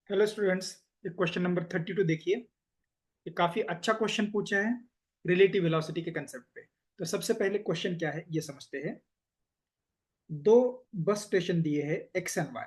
Hello students, ये question number 32 देखिए। ये काफी अच्छा क्वेश्चन पूछा है रिलेटिव वेलोसिटी के कंसेप्ट पे। तो सबसे पहले क्वेश्चन क्या है ये समझते हैं। दो बस स्टेशन दिए हैं एक्स एंड वाई।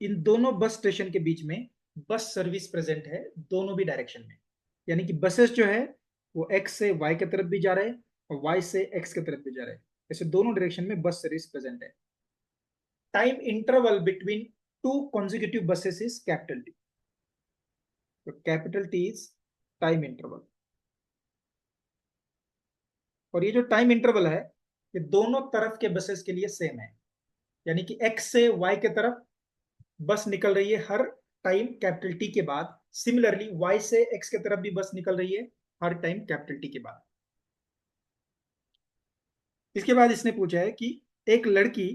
इन दोनों बस स्टेशन के बीच में बस सर्विस प्रेजेंट है दोनों भी डायरेक्शन में। यानी कि बसेस जो है वो एक्स से वाई की तरफ भी जा रहे हैं और वाई से एक्स की तरफ भी जा रहे हैं। ऐसे दोनों डायरेक्शन में बस सर्विस प्रेजेंट है। Time interval between two consecutive buses is capital T। तो capital T is time interval. और ये जो टाइम इंटरवल है ये दोनों तरफ के बसेस के लिए सेम है। यानी कि एक्स से वाई के तरफ बस निकल रही है हर टाइम कैपिटल टी के बाद। सिमिलरली वाई से एक्स के तरफ भी बस निकल रही है हर टाइम कैपिटल टी के बाद। इसके बाद इसने पूछा है कि एक लड़की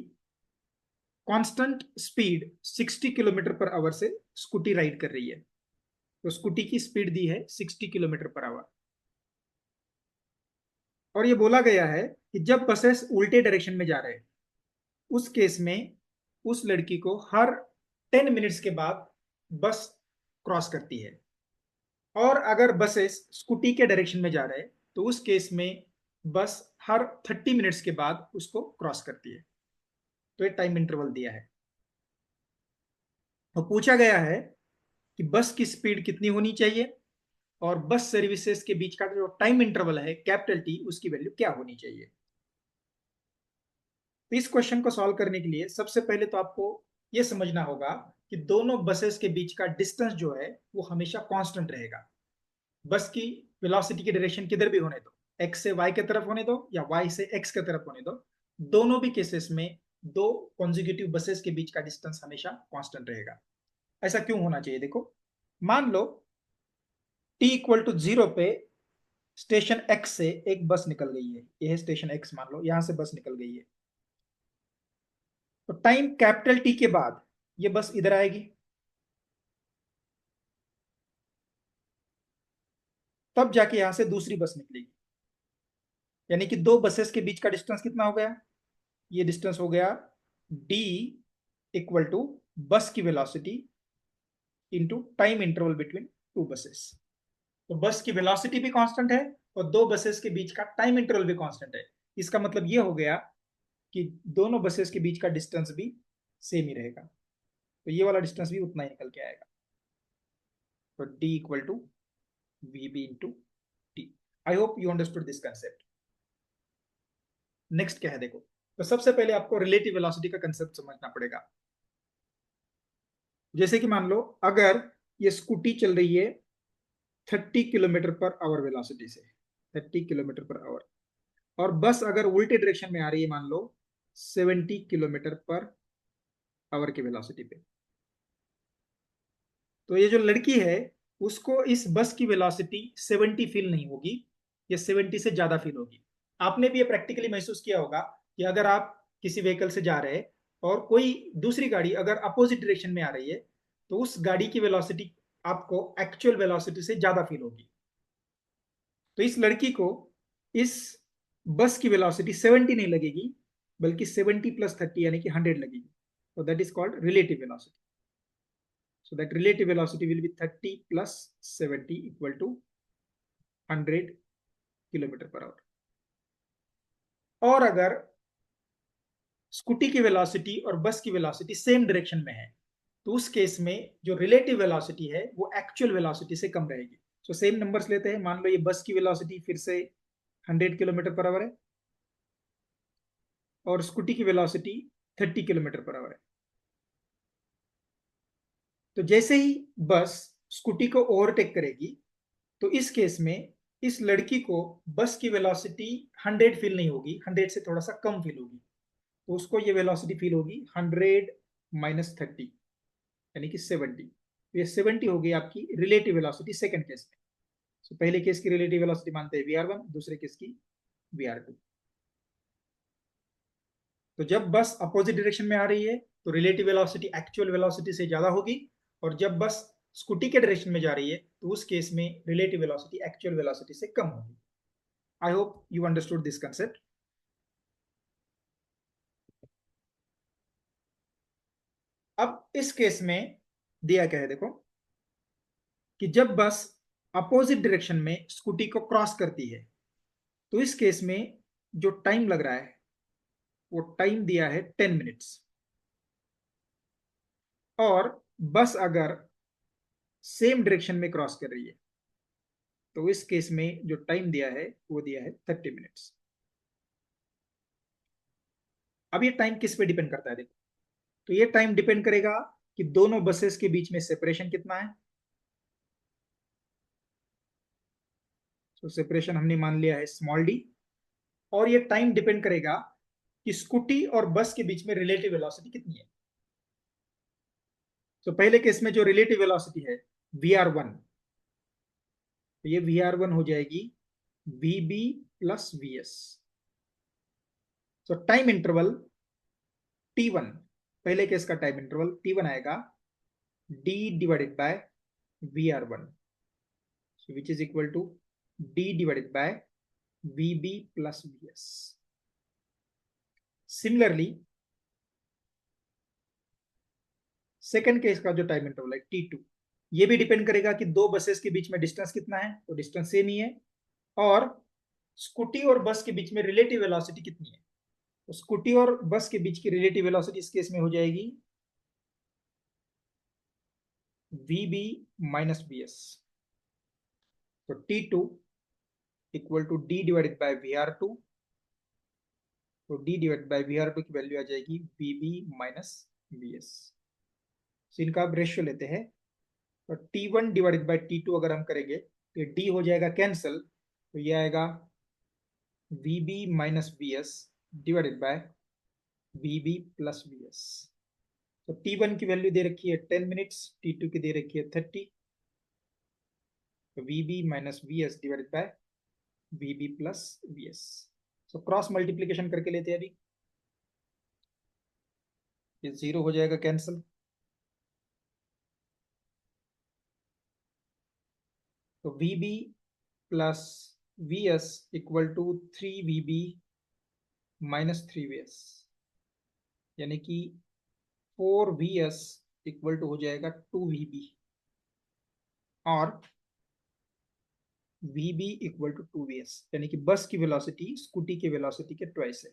constant speed 60 kilometre per hour से स्कूटी राइड कर रही है। तो स्कूटी की स्पीड दी है 60 किलोमीटर पर आवर। और ये बोला गया है कि जब बसेस उल्टे डायरेक्शन में जा रहे हैं उस केस में उस लड़की को हर 10 मिनट्स के बाद बस क्रॉस करती है। और अगर बसेस स्कूटी के डायरेक्शन में जा रहे हैं तो उस केस में बस हर 30 मिनट्स के बाद उसको क्रॉस करती है। तो ये टाइम इंटरवल दिया है। तो पूछा गया है कि बस की स्पीड कितनी होनी चाहिए और बस सर्विसेज के बीच का जो टाइम इंटरवल है कैपिटल टी उसकी वैल्यू क्या होनी चाहिए। तो इस क्वेश्चन को सॉल्व करने के लिए सबसे पहले तो आपको यह समझना होगा कि दोनों बसेस के बीच का डिस्टेंस जो है वो हमेशा कांस्टेंट रहेगा। बस की वेलोसिटी की डायरेक्शन किधर भी होने दो, एक्स से वाई की तरफ होने दो या वाई से एक्स की तरफ होने दो, दोनों भी केसेस में दो कॉन्जिक्यूटिव बसेस के बीच का डिस्टेंस हमेशा कांस्टेंट रहेगा। ऐसा क्यों होना चाहिए देखो। मान लो टी इक्वल टू 0 पे स्टेशन एक्स से एक बस निकल गई है। यह है स्टेशन एक्स, मान लो यहां से बस निकल गई है। तो टाइम कैपिटल टी के बाद ये बस इधर आएगी, तब जाके यहां से दूसरी बस निकलेगी। यानी कि दो बसेस के बीच का डिस्टेंस कितना हो गया, ये डिस्टेंस हो गया डी इक्वल टू बस की velocity into time interval between two buses. तो बस की वेलोसिटी भी कांस्टेंट है और दो बसेस के बीच का टाइम इंटरवल भी कांस्टेंट है। इसका मतलब ये हो गया कि दोनों बसेस के बीच का डिस्टेंस भी सेम ही रहेगा। तो ये वाला डिस्टेंस भी उतना ही निकल के आएगा। तो D equal to V B into T. I hope you understood this concept. Next क्या है देखो। तो सबसे पहले आपको रिलेटिव वेलोसिटी का कंसेप्ट समझना पड़ेगा। जैसे कि मान लो अगर ये स्कूटी चल रही है 30 किलोमीटर पर आवर वेलोसिटी से, 30 किलोमीटर पर आवर, और बस अगर उल्टे डायरेक्शन में आ रही है मान लो 70 किलोमीटर पर आवर की वेलोसिटी पे, तो ये जो लड़की है उसको इस बस की वेलोसिटी 70 फील नहीं होगी, ये 70 से ज्यादा फील होगी। आपने भी ये प्रैक्टिकली महसूस किया होगा कि अगर आप किसी व्हीकल से जा रहे हैं और कोई दूसरी गाड़ी अगर अपोजिट डायरेक्शन में आ रही है तो उस गाड़ी की वेलोसिटी आपको एक्चुअल वेलोसिटी से ज्यादा फील होगी। तो इस लड़की को इस बस की वेलोसिटी 70 नहीं लगेगी बल्कि 70 प्लस 30 यानी कि 100 लगेगी। तो that is called relative velocity. So that relative velocity will be 30 plus 70 equal to 100 kilometre per hour. और अगर स्कूटी की वेलोसिटी और बस की वेलोसिटी सेम डायरेक्शन में है तो उस केस में जो रिलेटिव वेलोसिटी है वो एक्चुअल वेलोसिटी से कम रहेगी। सो सेम नंबर्स लेते हैं। मान लो ये बस की वेलोसिटी फिर से 100 किलोमीटर पर आवर है और स्कूटी की वेलोसिटी 30 किलोमीटर पर आवर है। तो जैसे ही बस स्कूटी को ओवरटेक करेगी तो इस केस में इस लड़की को बस की वेलोसिटी 100 फील नहीं होगी, 100 से थोड़ा सा कम फील होगी। तो उसको ये वेलोसिटी फील होगी 100 माइनस 30 यानी कि 70। तो ये 70 हो गई आपकी रिलेटिव वेलोसिटी सेकंड केस में। तो पहले केस की रिलेटिव वेलोसिटी मानते हैं VR1, दूसरे केस की VR2। तो जब बस अपोजिट डायरेक्शन में आ रही है तो रिलेटिव वेलोसिटी एक्चुअल वेलोसिटी से ज्यादा होगी, और जब बस स्कूटी के डायरेक्शन में जा रही है तो उस केस में रिलेटिव वेलोसिटी एक्चुअल वेलोसिटी से कम होगी। I hope you understood this concept. अब इस केस में दिया क्या है देखो, कि जब बस अपोजिट डायरेक्शन में स्कूटी को क्रॉस करती है, तो इस केस में जो टाइम लग रहा है वो टाइम दिया है 10 मिनट्स। और बस अगर सेम डायरेक्शन में क्रॉस कर रही है तो इस केस में जो टाइम दिया है वो दिया है 30 मिनट्स। अब ये टाइम किस पे डिपेंड करता है देखो, तो ये टाइम डिपेंड करेगा कि दोनों बसेस के बीच में सेपरेशन कितना है। तो सेपरेशन हमने मान लिया है स्मॉल डी। और ये टाइम डिपेंड करेगा कि स्कूटी और बस के बीच में रिलेटिव वेलोसिटी कितनी है। तो पहले केस में जो रिलेटिव वेलोसिटी है VR1, तो ये VR1 हो जाएगी VB प्लस VS। तो टाइम इंटरवल T1, पहले केस का टाइम इंटरवल T1 आएगा D divided by VR1, which is equal to D divided by VB plus VS। Similarly second case का जो टाइम इंटरवल है T2, ये भी डिपेंड करेगा कि दो बसेस के बीच में डिस्टेंस कितना है, तो डिस्टेंस सेम ही है। और स्कूटी और बस के बीच में रिलेटिव वेलोसिटी कितनी है, तो स्कूटी और बस के बीच की रिलेटिव वेलोसिटी इस केस में हो जाएगी VB माइनस VS। तो T2 equal to D divided by VR2। तो D डिवाइडेड बाय VR2 की वैल्यू आ जाएगी VB माइनस VS। तो इनका आप रेशियो लेते हैं, तो T1 डिवाइडेड बाय T2 अगर हम करेंगे तो D हो जाएगा कैंसिल, तो ये आएगा VB minus VS divided by VB plus VS। तो T1 की वैल्यू दे रखी है 10 मिनट्स, T2 की दे रखी है 30। तो VB minus VS divided by VB plus VS। So cross multiplication करके लेते हैं अभी, ये जीरो हो जाएगा कैंसिल। तो VB plus VS equal to 3VB minus 3VS, यानी कि 4VS इक्वल टू हो जाएगा 2VB। और VB इक्वल टू 2VS, यानी कि बस की वेलोसिटी स्कूटी की वेलोसिटी के ट्वाइस है।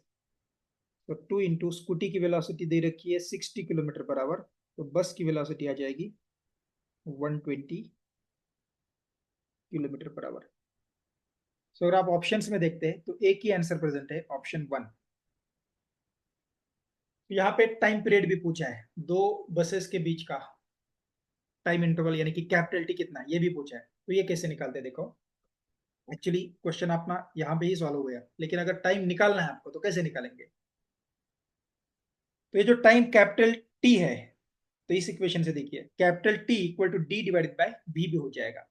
तो 2 इंटू स्कूटी की वेलोसिटी दे रखी है 60 किलोमीटर पर आवर, तो बस की वेलोसिटी आ जाएगी 120 किलोमीटर पर आवर। सो अगर आप ऑप्शंस में देखते हैं तो एक ही आंसर प्रेजेंट है, ऑप्शन 1। यहाँ पे टाइम पीरियड भी पूछा है, दो बसेस के बीच का टाइम इंटरवल यानी कि कैपिटल टी कितना है ये भी पूछा है। तो ये कैसे निकालते हैं देखो, एक्चुअली क्वेश्चन अपना यहाँ पे ही सॉल्व हो गया, लेकिन अगर टाइम निकालना है आपको तो कैसे निकालेंगे। तो ये जो टाइम कैपिटल टी है, तो इस इक्वेशन से देखिए capital T equal to D divided by V भी हो जाएगा।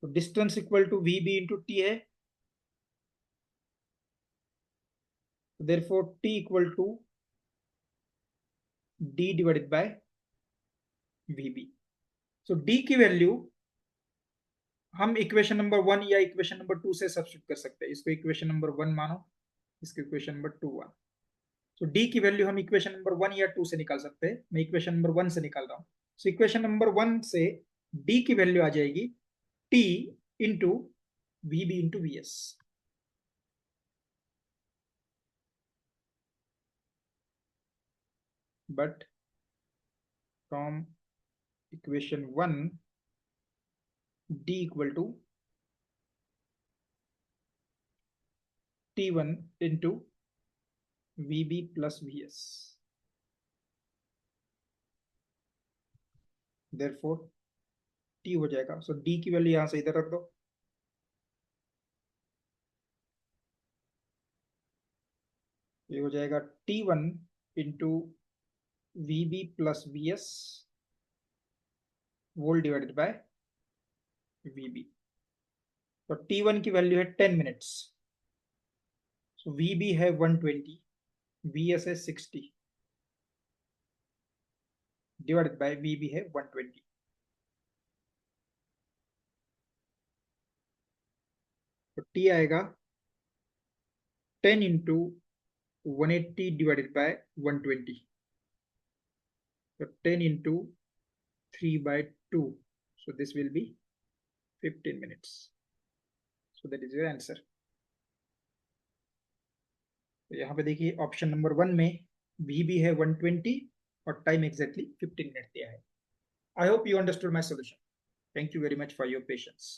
तो distance equal to V B into T है, therefore T equal to D divided by V B. So D की वैल्यू हम इक्वेशन नंबर 1 या इक्वेशन नंबर 2 से substitute कर सकते हैं। इसको इक्वेशन नंबर 1 मानो, इसको इक्वेशन नंबर 2 मानो। तो डी की वैल्यू हम इक्वेशन नंबर 1 या 2 से निकाल सकते हैं, मैं इक्वेशन नंबर 1 से निकाल रहा हूँ। सो इक्वेशन नंबर 1 से डी की वैल्यू आ जाएगी T into V B into V S. But from equation 1 D equal to T1 into VB plus VS, therefore T हो जाएगा। सो D की वैल्यू यहां से इधर रख दो, ये हो जाएगा T1 into VB plus VS whole divided by VB। तो T1 की वैल्यू है 10 मिनट्स, सो VB है 120, VS है 60 डिवाइडेड बाय VB है 120। तो टी आएगा 10 इंटू 180 डिवाइडेड बाय 120, तो 10 into 3/2, so this will be 15 minutes. So that is your answer. तो यहाँ पे देखिए ऑप्शन नंबर 1 में भी है 120 और टाइम एग्जैक्टली 15 मिनट दिया है. आई hope you understood my solution. Thank you very much for your patience.